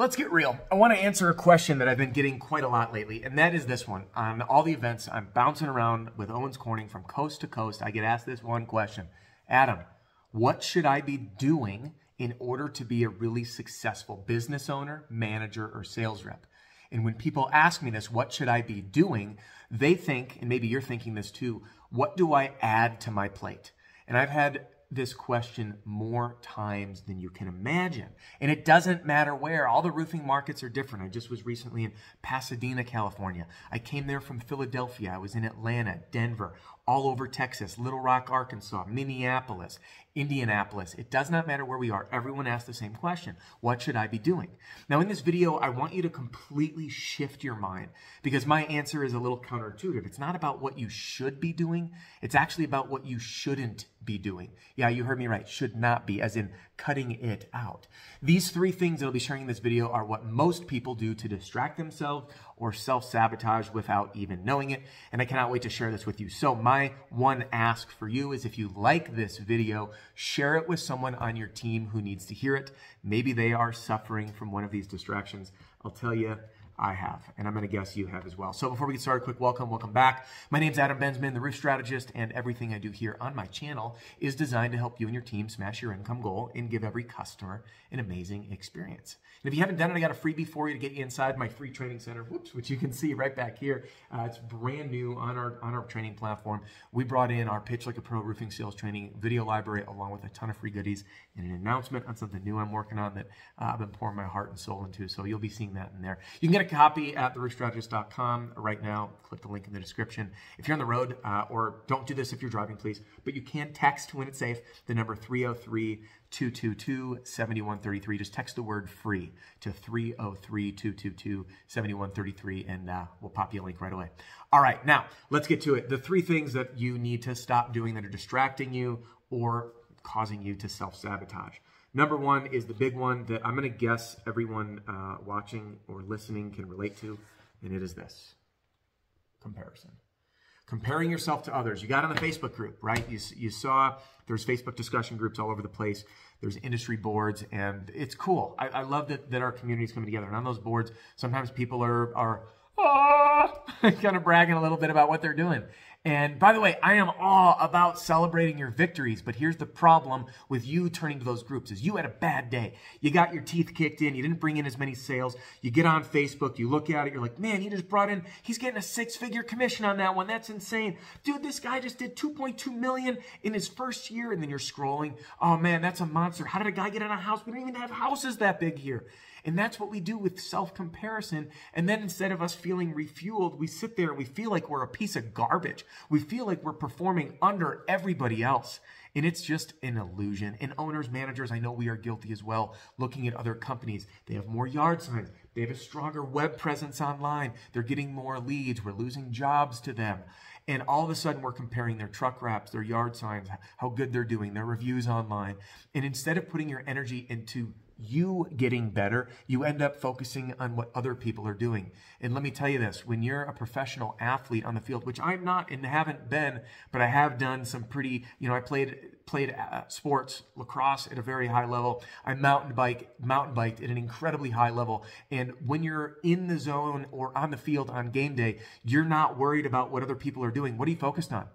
Let's get real. I want to answer a question that I've been getting quite a lot lately, and that is this one. On all the events, I'm bouncing around with Owens Corning from coast to coast. I get asked this one question. Adam, what should I be doing in order to be a really successful business owner, manager, or sales rep? And when people ask me this, what should I be doing? They think, and maybe you're thinking this too, what do I add to my plate? And I've had this question more times than you can imagine. And it doesn't matter where. All the roofing markets are different. I just was recently in Pasadena, California. I came there from Philadelphia. I was in Atlanta, Denver, all over Texas, Little Rock, Arkansas, Minneapolis, Indianapolis. It does not matter where we are. Everyone asks the same question. What should I be doing? Now in this video, I want you to completely shift your mind because my answer is a little counterintuitive. It's not about what you should be doing. It's actually about what you shouldn't be doing. Yeah, you heard me right. Should not be, as in cutting it out. These three things that I'll be sharing in this video are what most people do to distract themselves or self-sabotage without even knowing it. And I cannot wait to share this with you. So my one ask for you is if you like this video, share it with someone on your team who needs to hear it. Maybe they are suffering from one of these distractions. I'll tell you, I have, and I'm going to guess you have as well. So before we get started, quick welcome back. My name's Adam Bensman, the Roof Strategist, and everything I do here on my channel is designed to help you and your team smash your income goal and give every customer an amazing experience. And if you haven't done it, I got a freebie for you to get you inside my free training center, which you can see right back here. It's brand new on our training platform. We brought in our Pitch Like a Pro roofing sales training video library along with a ton of free goodies and an announcement on something new I'm working on that I've been pouring my heart and soul into. So you'll be seeing that in there. You can get a copy at theroofstrategist.com right now. Click the link in the description. If you're on the road, or don't do this if you're driving, please, but you can text when it's safe, the number 303-222-7133. Just text the word free to 303-222-7133 and we'll pop you a link right away. All right, now let's get to it. The three things that you need to stop doing that are distracting you or causing you to self-sabotage. Number one is the big one that I'm going to guess everyone watching or listening can relate to, and it is this: comparison. Comparing yourself to others. You got on the Facebook group, right? You saw there's Facebook discussion groups all over the place. There's industry boards, and it's cool. I love that our community is coming together. And on those boards, sometimes people are kind of bragging a little bit about what they're doing. And by the way, I am all about celebrating your victories, but here's the problem with you turning to those groups is you had a bad day. You got your teeth kicked in. You didn't bring in as many sales. You get on Facebook, you look at it, you're like, man, he just brought in, he's getting a six-figure commission on that one. That's insane. Dude, this guy just did 2.2 million in his first year. And then you're scrolling. Oh man, that's a monster. How did a guy get in a house? We don't even have houses that big here. And that's what we do with self-comparison. And then instead of us feeling refueled, we sit there and we feel like we're a piece of garbage. We feel like we're performing under everybody else. And it's just an illusion. And owners, managers, I know we are guilty as well, looking at other companies. They have more yard signs. They have a stronger web presence online. They're getting more leads. We're losing jobs to them. And all of a sudden, we're comparing their truck wraps, their yard signs, how good they're doing, their reviews online. And instead of putting your energy into you getting better, you end up focusing on what other people are doing. And let me tell you this, when you're a professional athlete on the field, which I'm not and haven't been, but I have done some pretty, I played sports, lacrosse at a very high level. I mountain biked at an incredibly high level. And when you're in the zone or on the field on game day, you're not worried about what other people are doing. What are you focused on?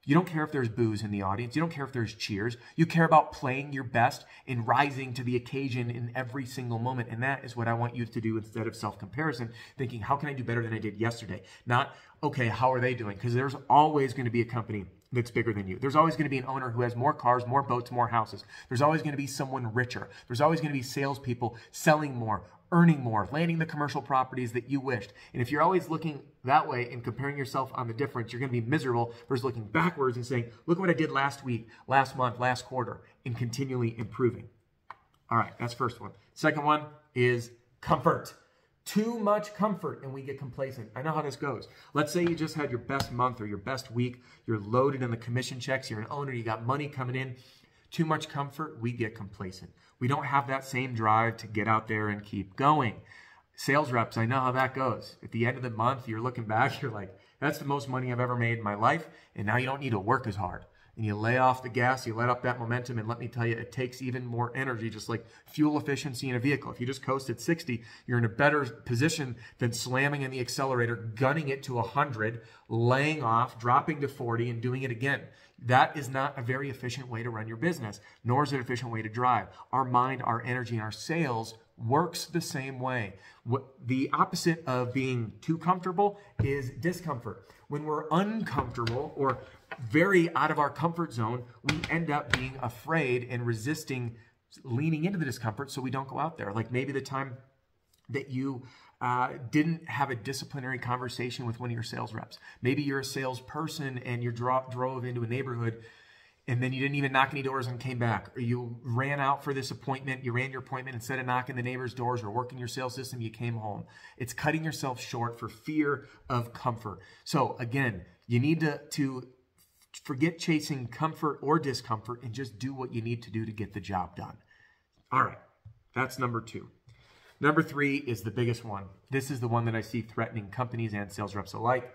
You don't care if there's boos in the audience. You don't care if there's cheers. You care about playing your best and rising to the occasion in every single moment. And that is what I want you to do instead of self-comparison, thinking, how can I do better than I did yesterday? Not, okay, how are they doing? Because there's always going to be a company that's bigger than you. There's always going to be an owner who has more cars, more boats, more houses. There's always going to be someone richer. There's always going to be salespeople selling more, earning more, landing the commercial properties that you wished. And if you're always looking that way and comparing yourself on the difference, you're going to be miserable versus looking backwards and saying, look what I did last week, last month, last quarter, and continually improving. All right, that's first one. Second one is comfort. Too much comfort and we get complacent. I know how this goes. Let's say you just had your best month or your best week. You're loaded in the commission checks. You're an owner. You got money coming in. Too much comfort, we get complacent. We don't have that same drive to get out there and keep going. Sales reps, I know how that goes. At the end of the month, you're looking back, you're like, that's the most money I've ever made in my life, and now you don't need to work as hard. and you lay off the gas, you let up that momentum, and let me tell you, it takes even more energy, just like fuel efficiency in a vehicle. If you just coast at 60, you're in a better position than slamming in the accelerator, gunning it to 100, laying off, dropping to 40, and doing it again. That is not a very efficient way to run your business, nor is it an efficient way to drive. Our mind, our energy, and our sales works the same way. The opposite of being too comfortable is discomfort. When we're uncomfortable or very out of our comfort zone, we end up being afraid and resisting leaning into the discomfort so we don't go out there. Like maybe the time that you didn't have a disciplinary conversation with one of your sales reps. Maybe you're a salesperson and you drove into a neighborhood and then you didn't even knock any doors and came back. Or you ran out for this appointment, you ran your appointment, instead of knocking the neighbor's doors or working your sales system, you came home. It's cutting yourself short for fear of comfort. So again, you need to forget chasing comfort or discomfort and just do what you need to do to get the job done. All right, that's number 2. Number 3 is the biggest one. This is the one that I see threatening companies and sales reps alike.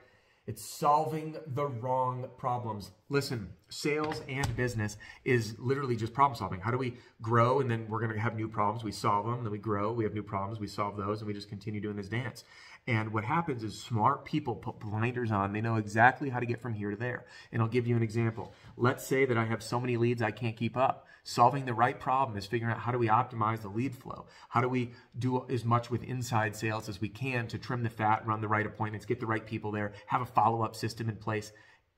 It's solving the wrong problems. Listen, sales and business is literally just problem solving. How do we grow? And then we're going to have new problems. We solve them. Then we grow. We have new problems. We solve those. And we just continue doing this dance. And what happens is smart people put blinders on. They know exactly how to get from here to there. And I'll give you an example. Let's say that I have so many leads I can't keep up. Solving the right problem is figuring out how do we optimize the lead flow? How do we do as much with inside sales as we can to trim the fat, run the right appointments, get the right people there, have a follow-up system in place,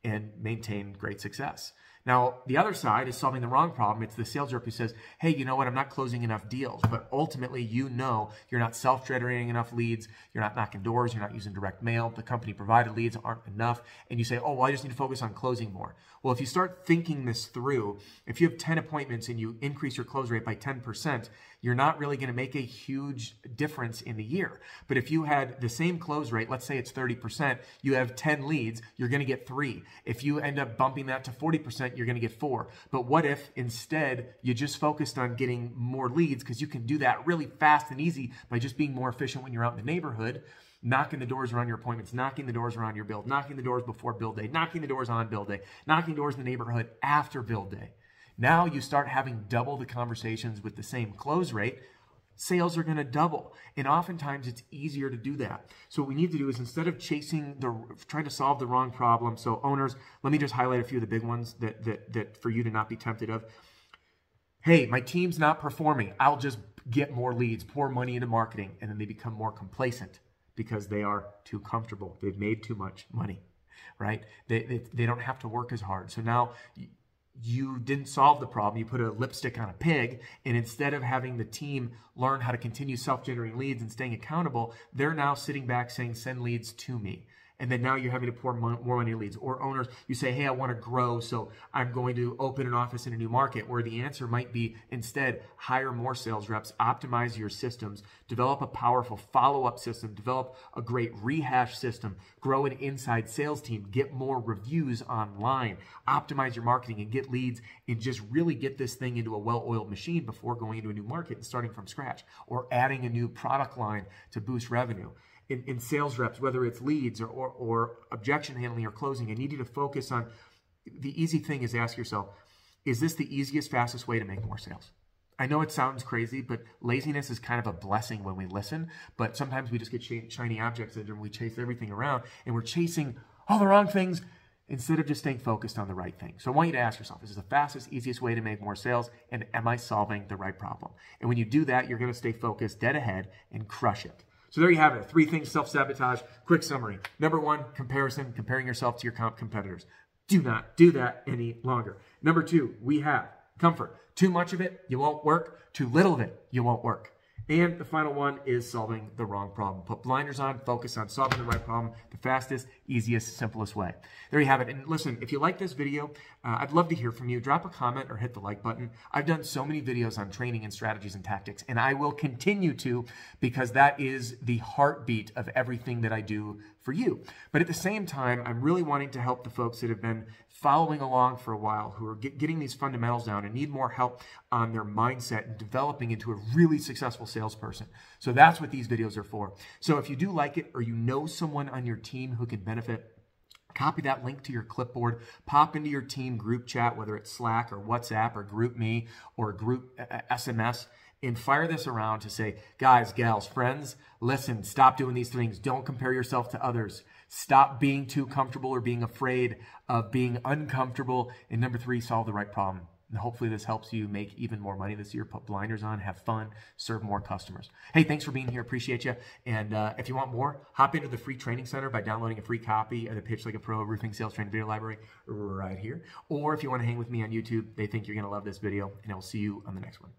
and maintain great success. Now, the other side is solving the wrong problem. It's the sales rep who says, hey, you know what? I'm not closing enough deals. But ultimately, you know you're not self-generating enough leads. You're not knocking doors. You're not using direct mail. The company provided leads aren't enough. And you say, oh, well, I just need to focus on closing more. Well, if you start thinking this through, if you have 10 appointments and you increase your close rate by 10%, you're not really going to make a huge difference in the year. But if you had the same close rate, let's say it's 30%, you have 10 leads, you're going to get 3. If you end up bumping that to 40%, you're going to get 4. But what if instead you just focused on getting more leads, because you can do that really fast and easy by just being more efficient when you're out in the neighborhood, knocking the doors around your appointments, knocking the doors around your build, knocking the doors before build day, knocking the doors on build day, knocking doors in the neighborhood after build day. Now you start having double the conversations with the same close rate. Sales are going to double. And oftentimes it's easier to do that. So what we need to do is, instead of trying to solve the wrong problem. So owners, let me just highlight a few of the big ones that for you to not be tempted of. Hey, my team's not performing. I'll just get more leads, pour money into marketing. And then they become more complacent because they are too comfortable. They've made too much money, right? They don't have to work as hard. So now you didn't solve the problem. You put a lipstick on a pig, and instead of having the team learn how to continue self-generating leads and staying accountable, they're now sitting back saying, send leads to me. And then now you're having to pour more money in leads. Or owners, you say, hey, I want to grow, so I'm going to open an office in a new market, where the answer might be instead hire more sales reps, optimize your systems, develop a powerful follow-up system, develop a great rehash system, grow an inside sales team, get more reviews online, optimize your marketing and get leads, and just really get this thing into a well-oiled machine before going into a new market and starting from scratch, or adding a new product line to boost revenue. In sales reps, whether it's leads or objection handling or closing, I need you to focus on the easy thing is ask yourself, is this the easiest, fastest way to make more sales? I know it sounds crazy, but laziness is kind of a blessing when we listen, but sometimes we just get shiny object syndrome. We chase everything around and we're chasing all the wrong things instead of just staying focused on the right thing. So I want you to ask yourself, is this the fastest, easiest way to make more sales? And am I solving the right problem? And when you do that, you're going to stay focused, dead ahead, and crush it. So there you have it. 3 things, self-sabotage. Quick summary. Number 1, comparison, comparing yourself to your competitors. Do not do that any longer. Number 2, we have comfort. Too much of it, you won't work. Too little of it, you won't work. And the final one is solving the wrong problem. Put blinders on, focus on solving the right problem, the fastest, easiest, simplest way. There you have it. And listen, if you like this video, I'd love to hear from you. Drop a comment or hit the like button. I've done so many videos on training and strategies and tactics, and I will continue to, because that is the heartbeat of everything that I do for you. But at the same time, I'm really wanting to help the folks that have been following along for a while, who are getting these fundamentals down and need more help on their mindset and developing into a really successful salesperson. So that's what these videos are for. So if you do like it, or you know someone on your team who can benefit, copy that link to your clipboard, pop into your team group chat, whether it's Slack or WhatsApp or GroupMe or Group SMS, and fire this around to say, guys, gals, friends, listen, stop doing these things. Don't compare yourself to others. Stop being too comfortable or being afraid of being uncomfortable. And number 3, solve the right problem. And hopefully this helps you make even more money this year. Put blinders on, have fun, serve more customers. Hey, thanks for being here. Appreciate you. And if you want more, hop into the free training center by downloading a free copy of the Pitch Like a Pro Roofing Sales Training Video Library right here. Or if you want to hang with me on YouTube, they think you're going to love this video, and I'll see you on the next one.